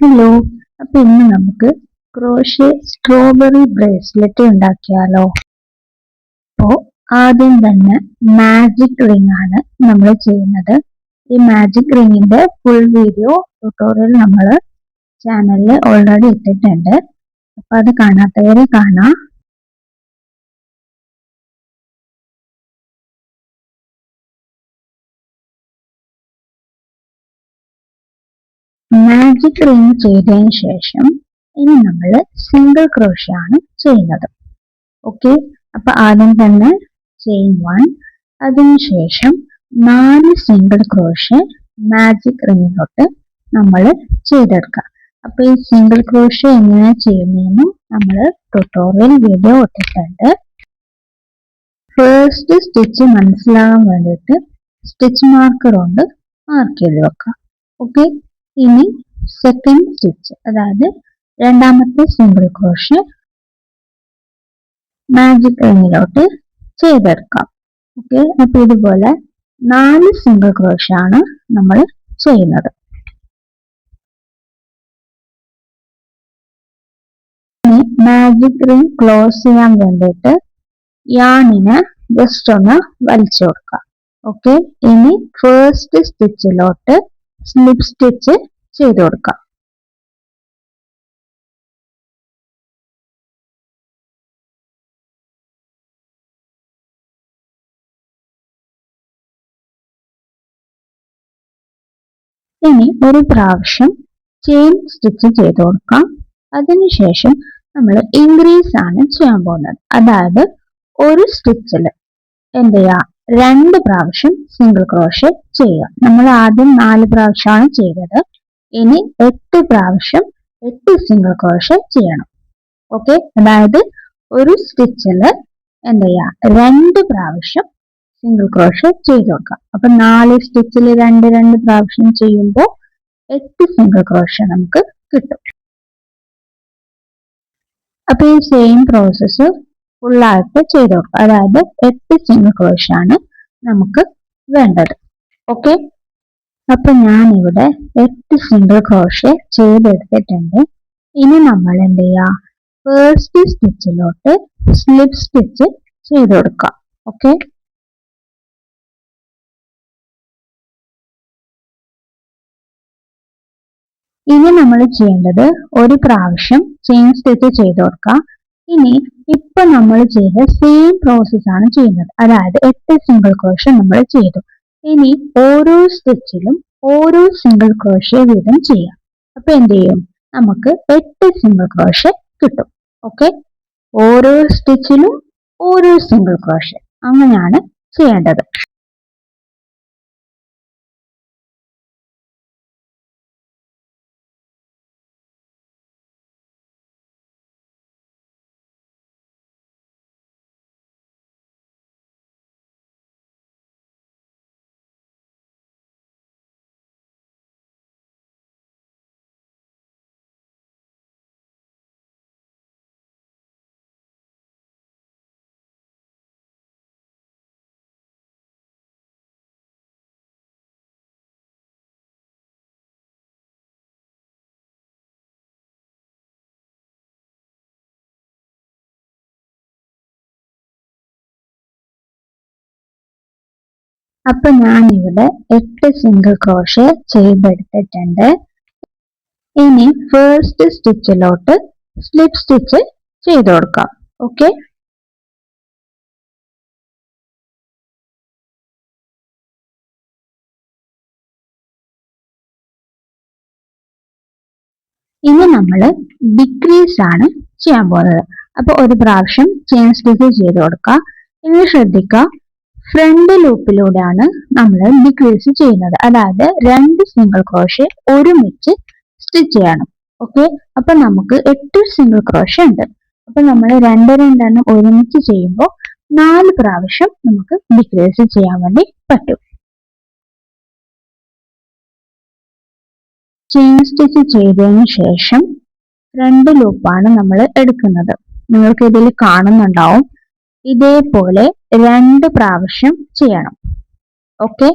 Hello, അപ്പൊ ഇന്ന് നമുക്ക് ക്രോഷ്യ സ്ട്രോബെറി ബ്രേസ്ലെറ്റ് ഉണ്ടാക്കിയാലോ. അപ്പോ ആദ്യം തന്നെ മാജിക് റിംഗ് ആണ് നമ്മൾ ചെയ്യുന്നത്. ഈ മാജിക് റിംഗിന്റെ ഫുൾ വീഡിയോ ട്യൂട്ടോറിയൽ നമ്മൾ ചാനലിൽ ഓൾറെഡി ഇട്ടിട്ടുണ്ട്. അപ്പൊ അത് കാണാത്തവരെ കാണാം. മാജിക് റിംഗ് ചെയ്തതിന് ശേഷം ഇനി നമ്മൾ സിംഗിൾ ക്രോഷ്യ ആണ് ചെയ്യുന്നത്. ഓക്കെ, അപ്പൊ ആദ്യം തന്നെ ചെയിൻ 1, അതിനുശേഷം 4 സിംഗിൾ ക്രോഷ്യ മാജിക് റിംഗിലോട്ട് നമ്മൾ ചെയ്തെടുക്കാം. അപ്പൊ ഈ സിംഗിൾ ക്രോഷ്യ എങ്ങനെ ചെയ്യുന്നതെന്ന് നമ്മൾ ട്യൂട്ടോറിയൽ വീഡിയോ ഇട്ടിട്ടുണ്ട്. ഫസ്റ്റ് സ്റ്റിച്ച് മനസ്സിലാകാൻ വേണ്ടിയിട്ട് സ്റ്റിച്ച് മാർക്കർ കൊണ്ട് മാർക്ക് ചെയ്ത് വെക്കാം. ഓക്കെ, ഇനി സെക്കൻഡ് സ്റ്റിച്ച്, അതായത് രണ്ടാമത്തെ സിംഗിൾ ക്രോഷ്യ മാജിക് റിംഗിലോട്ട് ചെയ്തെടുക്കാം. ഓക്കെ, അപ്പൊ ഇതുപോലെ 4 സിംഗിൾ ക്രോഷ്യ ആണ് നമ്മൾ ചെയ്യുന്നത്. ഇനി മാജിക് റിംഗ് ക്ലോസ് ചെയ്യാൻ വേണ്ടിയിട്ട് യാണിനെ ജസ്റ്റ് ഒന്ന് വലിച്ചു കൊടുക്കാം. ഓക്കെ, ഇനി ഫസ്റ്റ് സ്റ്റിച്ചിലോട്ട് സ്ലിപ്പ് സ്റ്റിച്ച് ചെയ്ത് കൊടുക്കാം. ഇനി ഒരു പ്രാവശ്യം ചെയിൻ സ്റ്റിച്ച് ചെയ്ത് കൊടുക്കാം. അതിനുശേഷം നമ്മൾ ഇൻക്രീസ് ആണ് ചെയ്യാൻ പോകുന്നത്. അതായത് ഒരു സ്റ്റിച്ചിൽ എന്ത് ചെയ്യാം, 2 പ്രാവശ്യം സിംഗിൾ ക്രോഷ്യ ചെയ്യുക. നമ്മൾ ആദ്യം 4 പ്രാവശ്യമാണ് ചെയ്തത്. ഇനി 8 പ്രാവശ്യം 8 സിംഗിൾ ക്രോഷ്യ ചെയ്യണം. ഓക്കെ, അതായത് ഒരു സ്റ്റിച്ചിൽ എന്ത് ചെയ്യാം, 2 പ്രാവശ്യം സിംഗിൾ ക്രോഷ്യ ചെയ്ത് കൊടുക്കാം. അപ്പൊ 4 സ്റ്റിച്ചിൽ 2 പ്രാവശ്യം ചെയ്യുമ്പോൾ 8 സിംഗിൾ ക്രോഷ്യ നമുക്ക് കിട്ടും. അപ്പൊ ഈ സെയിം പ്രോസസ്സ് ഫുള്ളായിട്ട് ചെയ്ത് കൊടുക്കുക. അതായത് 8 സിംഗിൾ ക്രോഷ്യ ആണ് നമുക്ക് വേണ്ടത്. ഓക്കെ, അപ്പൊ ഞാനിവിടെ 8 സിംഗിൾ ക്രോഷ്യ ചെയ്തെടുത്തിട്ടുണ്ട്. ഇനി നമ്മൾ എന്ത് ചെയ്യാം, ഫസ്റ്റ് സ്റ്റിച്ചിലോട്ട് സ്ലിപ്പ് സ്റ്റിച്ച് ചെയ്ത് കൊടുക്കാം. ഓക്കെ, ഇനി നമ്മൾ ചെയ്യേണ്ടത് ഒരു പ്രാവശ്യം ചെയിൻ സ്റ്റിച്ച് ചെയ്ത് കൊടുക്കാം. ഇനി ഇപ്പൊ നമ്മൾ ചെയ്ത സെയിം പ്രോസസ് ആണ് ചെയ്യുന്നത്. അതായത് 8 സിംഗിൾ ക്രോഷ്യ നമ്മൾ ചെയ്തു. ഇനി ഓരോ സ്റ്റിച്ചിലും ഓരോ സിംഗിൾ ക്രോഷ്യ വീതം ചെയ്യാം. അപ്പൊ എന്ത് ചെയ്യും, നമുക്ക് 8 സിംഗിൾ ക്രോഷ്യ കിട്ടും. ഓക്കെ, ഓരോ സ്റ്റിച്ചിലും ഓരോ സിംഗിൾ ക്രോഷ്യ, അങ്ങനെയാണ് ചെയ്യേണ്ടത്. അപ്പൊ ഞാൻ ഇവിടെ 8 സിംഗിൾ ക്രോഷ്യ ചെയ്തെടുത്തിട്ടുണ്ട്. ഇനി ഫസ്റ്റ് സ്റ്റിച്ചിലോട്ട് സ്ലിപ്പ് സ്റ്റിച്ച് ചെയ്ത് കൊടുക്കാം. ഓക്കെ, ഇനി നമ്മൾ ഡിക്രീസ് ആണ് ചെയ്യാൻ പോകുന്നത്. അപ്പൊ ഒരു പ്രാവശ്യം ചെയിൻ സ്റ്റിച്ച് ചെയ്ത് കൊടുക്കാം. ഇനി ശ്രദ്ധിക്കുക, ഫ്രണ്ട് ലൂപ്പിലൂടെയാണ് നമ്മൾ ഡിക്രീസ് ചെയ്യുന്നത്. അതായത് 2 സിംഗിൾ ക്രോഷ്യ ഒരുമിച്ച് സ്റ്റിച്ച് ചെയ്യണം. ഓക്കെ, അപ്പൊ നമുക്ക് 8 സിംഗിൾ ക്രോഷ്യ ഉണ്ട്. അപ്പൊ നമ്മൾ 2 ഒരുമിച്ച് ചെയ്യുമ്പോൾ 4 പ്രാവശ്യം നമുക്ക് ഡിക്രീസ് ചെയ്യാൻ വേണ്ടി പറ്റും. ചെയിൻ സ്റ്റിച്ച് ചെയ്തതിന് ശേഷം ഫ്രണ്ട് ലൂപ്പാണ് നമ്മൾ എടുക്കുന്നത്. നിങ്ങൾക്ക് ഇതിൽ കാണുന്നുണ്ടാവും. ഇതേപോലെ 2 പ്രാവശ്യം ചെയ്യണം. ഓക്കെ,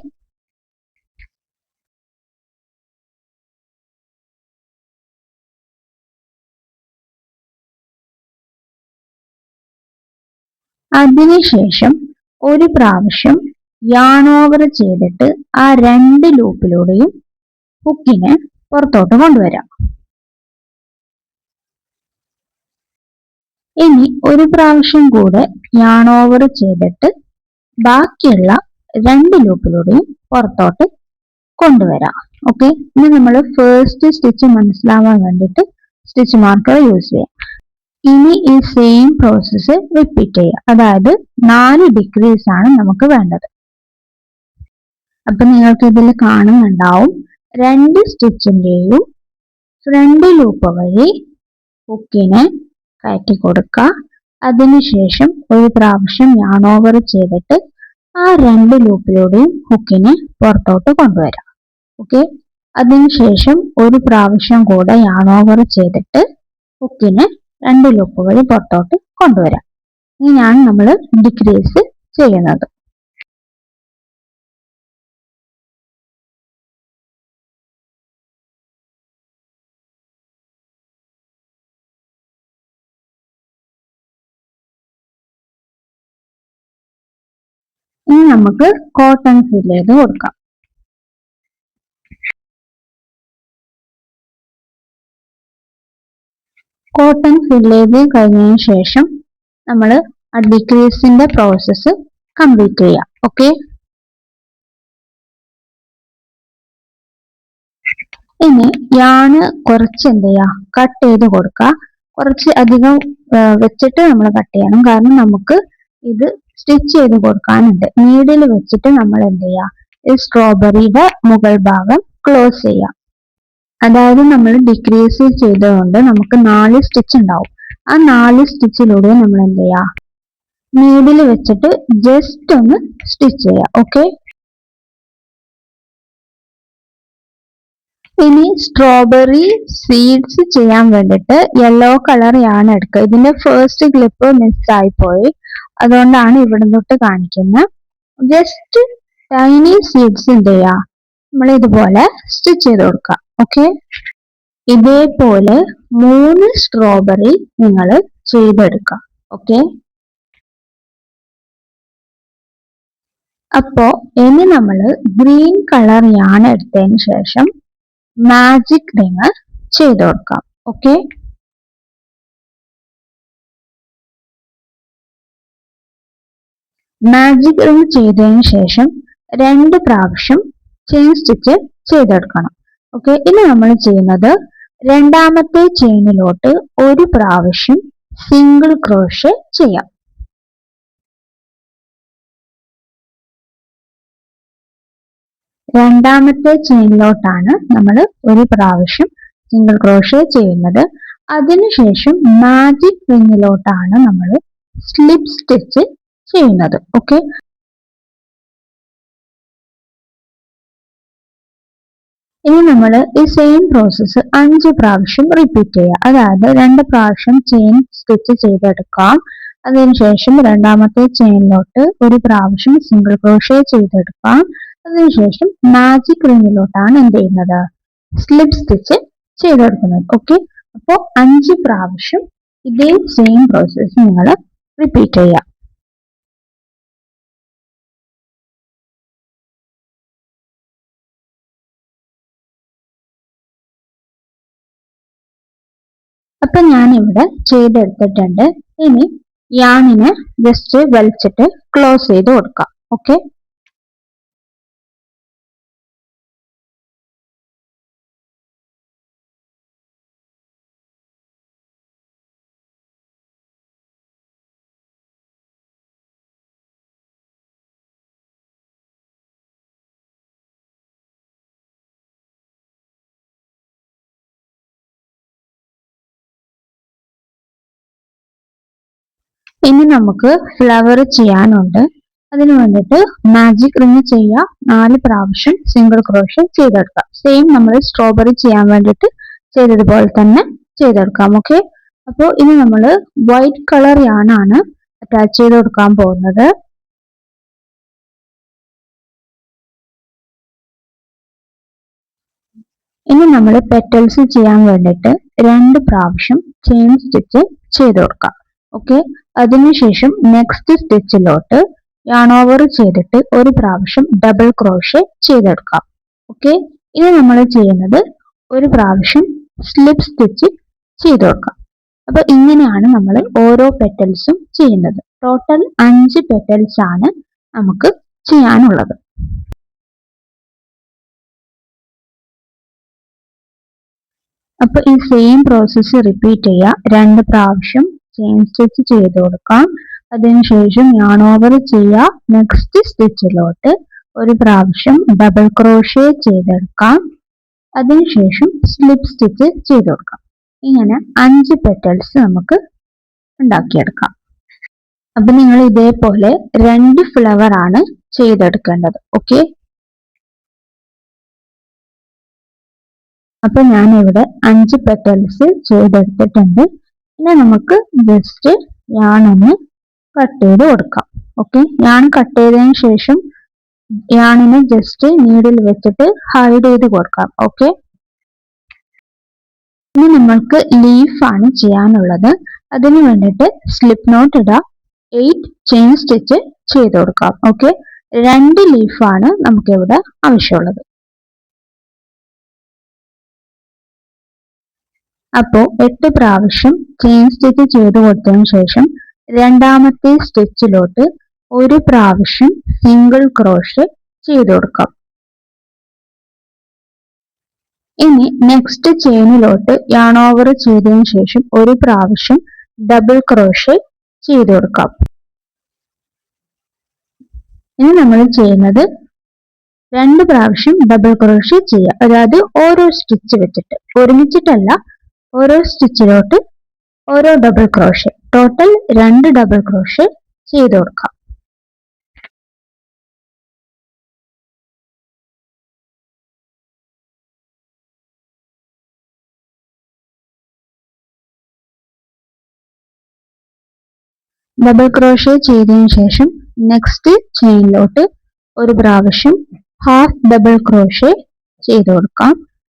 അതിനുശേഷം ഒരു പ്രാവശ്യം യാൺ ഓവർ ചെയ്തിട്ട് ആ 2 ലൂപ്പിലൂടെയും ഹുക്കിനെ പുറത്തോട്ട് കൊണ്ടുവരാം. ഇനി ഒരു പ്രാവശ്യം കൂടെ യാൺ ഓവർ ചെയ്തിട്ട് ബാക്കിയുള്ള 2 ലൂപ്പിലൂടെയും പുറത്തോട്ട് കൊണ്ടുവരാം. ഓക്കെ, ഇനി നമ്മൾ ഫസ്റ്റ് സ്റ്റിച്ച് മനസ്സിലാവാൻ വേണ്ടിയിട്ട് സ്റ്റിച്ച് മാർക്കർ യൂസ് ചെയ്യാം. ഇനി ഈ സെയിം പ്രോസസ്സ് റിപ്പീറ്റ് ചെയ്യുക. അതായത് 4 ഡിഗ്രീസ് ആണ് നമുക്ക് വേണ്ടത്. അപ്പൊ നിങ്ങൾക്ക് ഇതിൽ കാണുന്നുണ്ടാവും 2 സ്റ്റിച്ചിന്റെയും ഫ്രണ്ട് ലൂപ്പ് വഴി ഹുക്കിനെ കയറ്റി കൊടുക്കുക. അതിനുശേഷം ഒരു പ്രാവശ്യം യാൺ ഓവർ ചെയ്തിട്ട് ആ 2 ലൂപ്പിലൂടെയും ഹുക്കിനെ പുറത്തോട്ട് കൊണ്ടുവരാം. ഓക്കെ, അതിനുശേഷം ഒരു പ്രാവശ്യം കൂടെ യാൺ ഓവർ ചെയ്തിട്ട് ഹുക്കിനെ 2 ലൂപ്പ് വഴി പുറത്തോട്ട് കൊണ്ടുവരാം. ഇങ്ങനെയാണ് നമ്മൾ ഡിക്രീസ് ചെയ്യുന്നത്. ഇനി നമുക്ക് കോട്ടൺ ഫിൽ ചെയ്ത് കൊടുക്കാം. കോട്ടൺ ഫിൽ ചെയ്ത് കഴിഞ്ഞതിന് ശേഷം നമ്മൾ ആ ഡിക്രീസിന്റെ പ്രോസസ്സ് കംപ്ലീറ്റ് ചെയ്യാം. ഓക്കെ, ഇനി യാണ് കുറച്ച് എന്ത് ചെയ്യാ, കട്ട് ചെയ്ത് കൊടുക്കുക. കുറച്ച് അധികം വെച്ചിട്ട് നമ്മൾ കട്ട് ചെയ്യണം. കാരണം നമുക്ക് ഇത് സ്റ്റിച്ച് ചെയ്ത് കൊടുക്കാനുണ്ട്. നീഡിൽ വെച്ചിട്ട് നമ്മൾ എന്ത് ചെയ്യാ, ഈ സ്ട്രോബെറിയുടെ മുകൾ ഭാഗം ക്ലോസ് ചെയ്യാം. അതായത് നമ്മൾ ഡിക്രീസ് ചെയ്തുകൊണ്ട് നമുക്ക് 4 സ്റ്റിച്ച് ഉണ്ടാവും. ആ 4 സ്റ്റിച്ചിലൂടെ നമ്മൾ എന്ത് ചെയ്യാ, നീഡിൽ വെച്ചിട്ട് ജസ്റ്റ് ഒന്ന് സ്റ്റിച്ച് ചെയ്യാം. ഓക്കെ, ഇനി സ്ട്രോബെറി സീഡ്സ് ചെയ്യാൻ വേണ്ടിയിട്ട് യെല്ലോ കളർ യാണ് എടുക്കുക. ഇതിന്റെ ഫസ്റ്റ് ക്ലിപ്പ് മിസ് ആയിപ്പോയി, അതുകൊണ്ടാണ് ഇവിടെ തൊട്ട് കാണിക്കുന്നത്. ജസ്റ്റ് ടൈനി സീഡ്സ് എന്ത് ചെയ്യാ, നമ്മൾ ഇതുപോലെ സ്റ്റിച്ച് ചെയ്ത് കൊടുക്കുക. ഓക്കെ, ഇതേപോലെ 3 സ്ട്രോബെറി നിങ്ങൾ ചെയ്തെടുക്കുക. ഓക്കെ, അപ്പോ ഇനി നമ്മൾ ഗ്രീൻ കളർ യാണ് എടുത്തതിന് ശേഷം മാജിക് റിങ് ചെയ്ത് കൊടുക്കാം. ഓക്കെ, മാജിക് റിങ് ചെയ്തതിന് ശേഷം 2 പ്രാവശ്യം ചെയിൻ സ്റ്റിച്ച് ചെയ്തെടുക്കണം. ഓക്കെ, ഇനി നമ്മൾ ചെയ്യുന്നത് രണ്ടാമത്തെ ചെയിനിലോട്ട് ഒരു പ്രാവശ്യം സിംഗിൾ ക്രോഷേ ചെയ്യാം. രണ്ടാമത്തെ ചെയിനിലോട്ടാണ് നമ്മൾ ഒരു പ്രാവശ്യം സിംഗിൾ ക്രോഷേ ചെയ്യുന്നത്. അതിനുശേഷം മാജിക് റിങ്ങിലോട്ടാണ് നമ്മൾ സ്ലിപ്പ് സ്റ്റിച്ച് ചെയ്യുന്നത്. ഓക്കെ, ഇനി നമ്മൾ ഈ സെയിം പ്രോസസ്സ് 5 പ്രാവശ്യം റിപ്പീറ്റ് ചെയ്യുക. അതായത് 2 പ്രാവശ്യം ചെയിൻ സ്റ്റിച്ച് ചെയ്തെടുക്കാം. അതിനുശേഷം രണ്ടാമത്തെ ചെയിനിലോട്ട് ഒരു പ്രാവശ്യം സിംഗിൾ ക്രോഷേ ചെയ്തെടുക്കാം. അതിനുശേഷം മാജിക് റിങ്ങിലോട്ടാണ് എന്ത് ചെയ്യുന്നത്, സ്ലിപ്പ് സ്റ്റിച്ച് ചെയ്തെടുക്കുന്നത്. ഓക്കെ, അപ്പോൾ 5 പ്രാവശ്യം ഇതേ സെയിം പ്രോസസ്സ് നിങ്ങൾ റിപ്പീറ്റ് ചെയ്യുക. അപ്പൊ ഞാൻ ഇവിടെ ചെയ്തെടുത്തിട്ടുണ്ട്. ഇനി യാണിനെ ജസ്റ്റ് വലിച്ചിട്ട് ക്ലോസ് ചെയ്ത് കൊടുക്കാം. ഓക്കെ, ഇനി നമുക്ക് ഫ്ലവർ ചെയ്യാനുണ്ട്. അതിന് വേണ്ടിയിട്ട് മാജിക് റിങ് ചെയ്യുക, 4 പ്രാവശ്യം സിംഗിൾ ക്രോഷേ ചെയ്തെടുക്കാം. സെയിം നമ്മൾ സ്ട്രോബെറി ചെയ്യാൻ വേണ്ടിയിട്ട് ചെയ്തതുപോലെ തന്നെ ചെയ്തെടുക്കാം. ഓക്കെ, അപ്പോൾ ഇനി നമ്മൾ വൈറ്റ് കളർ യാണാണ് അറ്റാച്ച് ചെയ്ത് കൊടുക്കാൻ പോകുന്നത്. ഇനി നമ്മൾ പെറ്റൽസ് ചെയ്യാൻ വേണ്ടിയിട്ട് 2 പ്രാവശ്യം ചെയിൻ സ്റ്റിച്ച് ചെയ്ത് കൊടുക്കാം. ഓക്കെ. അതിനുശേഷം നെക്സ്റ്റ് സ്റ്റിച്ചിലോട്ട് yarn ഓവർ ചെയ്തിട്ട് ഒരു പ്രാവശ്യം ഡബിൾ ക്രോഷേ ചെയ്തെടുക്കാം. ഓക്കെ. ഇനി നമ്മൾ ചെയ്യുന്നത് ഒരു പ്രാവശ്യം സ്ലിപ്പ് സ്റ്റിച്ച് ചെയ്ത് കൊടുക്കാം. അപ്പൊ ഇങ്ങനെയാണ് നമ്മൾ ഓരോ പെറ്റൽസും ചെയ്യുന്നത്. ടോട്ടൽ 5 പെറ്റൽസ് ആണ് നമുക്ക് ചെയ്യാനുള്ളത്. അപ്പൊ ഈ സെയിം പ്രോസസ്സ് റിപ്പീറ്റ് ചെയ്യുക. 2 പ്രാവശ്യം ചെയിൻ സ്റ്റിച്ച് ചെയ്ത് കൊടുക്കാം. അതിനുശേഷം yarn ഓവർ ചെയ്യുക. നെക്സ്റ്റ് സ്റ്റിച്ചിലോട്ട് ഒരു പ്രാവശ്യം ഡബിൾ ക്രോഷേ ചെയ്തെടുക്കാം. അതിനുശേഷം സ്ലിപ്പ് സ്റ്റിച്ച് ചെയ്ത് കൊടുക്കാം. ഇങ്ങനെ 5 പെറ്റൽസ് നമുക്ക് ഉണ്ടാക്കിയെടുക്കാം. അപ്പൊ നിങ്ങൾ ഇതേപോലെ 2 ഫ്ലവർ ആണ് ചെയ്തെടുക്കേണ്ടത്. ഓക്കെ. അപ്പൊ ഞാൻ ഇവിടെ 5 പെറ്റൽസ് ചെയ്തെടുത്തിട്ടുണ്ട്. ഇനി നമുക്ക് ജസ്റ്റ് yarn ഒന്ന് കട്ട് ചെയ്ത് കൊടുക്കാം. ഓക്കെ. yarn കട്ട് ചെയ്തതിന് ശേഷം yarnനെ ജസ്റ്റ് നീഡിൽ വെച്ചിട്ട് ഹൈഡ് ചെയ്ത് കൊടുക്കാം. ഓക്കെ. ഇനി നമ്മൾക്ക് ലീഫ് ആണ് ചെയ്യാനുള്ളത്. അതിന് വേണ്ടിയിട്ട് സ്ലിപ്പ് നോട്ട് ഇടുക. 8 ചെയിൻ സ്റ്റിച്ച് ചെയ്ത് കൊടുക്കാം. ഓക്കെ. 2 ലീഫാണ് നമുക്ക് ഇവിടെ ആവശ്യമുള്ളത്. അപ്പോ 8 പ്രാവശ്യം ചെയിൻ സ്റ്റിച്ച് ചെയ്ത് കൊടുത്തതിന് ശേഷം രണ്ടാമത്തെ സ്റ്റിച്ചിലോട്ട് ഒരു പ്രാവശ്യം സിംഗിൾ ക്രോഷേ ചെയ്ത് കൊടുക്കാം. ഇനി നെക്സ്റ്റ് ചെയിനിലോട്ട് yarn ഓവർ ചെയ്തതിന് ശേഷം ഒരു പ്രാവശ്യം ഡബിൾ ക്രോഷേ ചെയ്ത് കൊടുക്കാം. ഇനി നമ്മൾ ചെയ്യുന്നത് 2 പ്രാവശ്യം ഡബിൾ ക്രോഷേ ചെയ്യുക. അതായത് ഓരോ സ്റ്റിച്ച് വെച്ചിട്ട്, ഒരുമിച്ചിട്ടല്ല, ഓരോ സ്റ്റിച്ചിലോട്ട് ഓരോ double crochet. Total 2 double crochet ചെയ്ത് കൊടുക്കാം. ഡബിൾ ക്രോഷേ ചെയ്തതിന് ശേഷം നെക്സ്റ്റ് ചെയിനിലോട്ട് ഒരു പ്രാവശ്യം ഹാഫ് ഡബിൾ ക്രോഷേ ചെയ്ത് കൊടുക്കാം.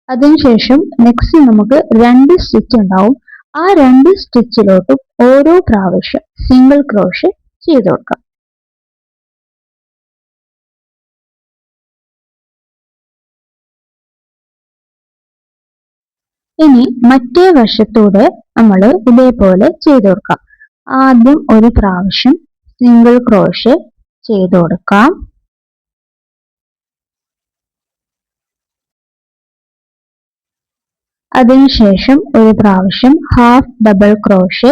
അതിനുശേഷം നെക്സ്റ്റ് നമുക്ക് 2 സ്റ്റിച്ച് ഉണ്ടാവും. ആ 2 സ്റ്റിച്ചിലോട്ട് ഓരോ പ്രാവശ്യം സിംഗിൾ ക്രോഷേ ചെയ്ത് കൊടുക്കാം. ഇനി മറ്റേ വശത്തൂടെ നമ്മൾ ഇതേപോലെ ചെയ്ത് കൊടുക്കാം. ആദ്യം ഒരു പ്രാവശ്യം സിംഗിൾ ക്രോഷേ ചെയ്ത് കൊടുക്കാം. അതിനുശേഷം ഒരു പ്രാവശ്യം ഹാഫ് ഡബിൾ ക്രോഷേ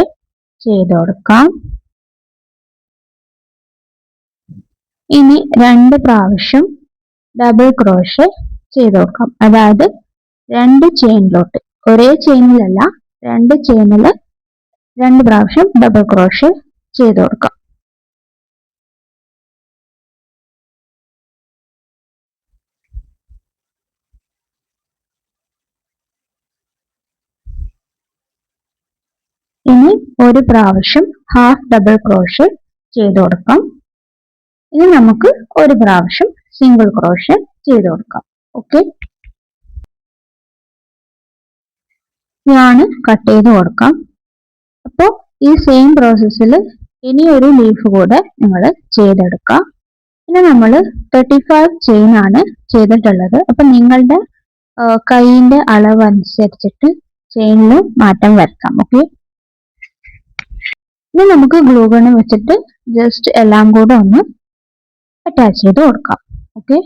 ചെയ്ത് കൊടുക്കാം. ഇനി 2 പ്രാവശ്യം ഡബിൾ ക്രോഷേ ചെയ്ത് കൊടുക്കാം. അതായത് 2 ചെയിനിലോട്ട്, ഒരേ ചെയിനിലല്ല, 2 ചെയിനിൽ 2 പ്രാവശ്യം ഡബിൾ ക്രോഷേ ചെയ്ത് കൊടുക്കാം. ഇനി ഒരു പ്രാവശ്യം ഹാഫ് ഡബിൾ ക്രോഷേ ചെയ്ത് കൊടുക്കാം. ഇനി നമുക്ക് ഒരു പ്രാവശ്യം സിംഗിൾ ക്രോഷേ ചെയ്ത് കൊടുക്കാം. ഓക്കെ. ഞാൻ കട്ട് ചെയ്ത് കൊടുക്കാം. അപ്പോൾ ഈ സെയിം പ്രോസസ്സിൽ ഇനി ഒരു ലീഫ് കൂടെ നിങ്ങൾ ചെയ്തെടുക്കാം. ഇനി നമ്മൾ 35 ചെയിൻ ആണ് ചെയ്തിട്ടുള്ളത്. അപ്പൊ നിങ്ങളുടെ കൈയിന്റെ അളവ് അനുസരിച്ചിട്ട് ചെയിനിൽ മാറ്റം വരുത്താം. ഓക്കെ. ഇനി നമുക്ക് ഗ്ലൂ ഗൺ വെച്ചിട്ട് ജസ്റ്റ് എല്ലാം കൂടെ ഒന്ന് അറ്റാച്ച് ചെയ്ത് കൊടുക്കാം. ഓക്കെ.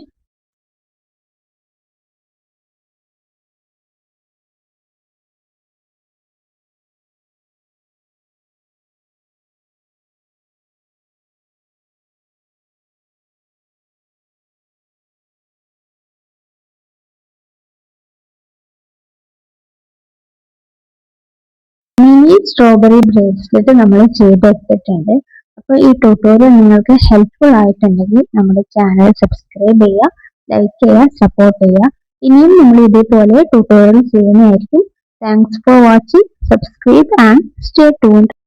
മിനി സ്ട്രോബെറി ബ്രേസ്ലെറ്റ് നമ്മൾ ചെയ്തെടുത്തിട്ടുണ്ട്. അപ്പോൾ ഈ ട്യൂട്ടോറിയൽ നിങ്ങൾക്ക് ഹെൽപ്ഫുൾ ആയിട്ടുണ്ടെങ്കിൽ നമ്മുടെ ചാനൽ സബ്സ്ക്രൈബ് ചെയ്യുക, ലൈക്ക് ചെയ്യുക, സപ്പോർട്ട് ചെയ്യുക. ഇനിയും നമ്മൾ ഇതേപോലെ ട്യൂട്ടോറിയൽ ചെയ്യുന്നതായിരിക്കും. Thanks for watching. Subscribe and stay tuned.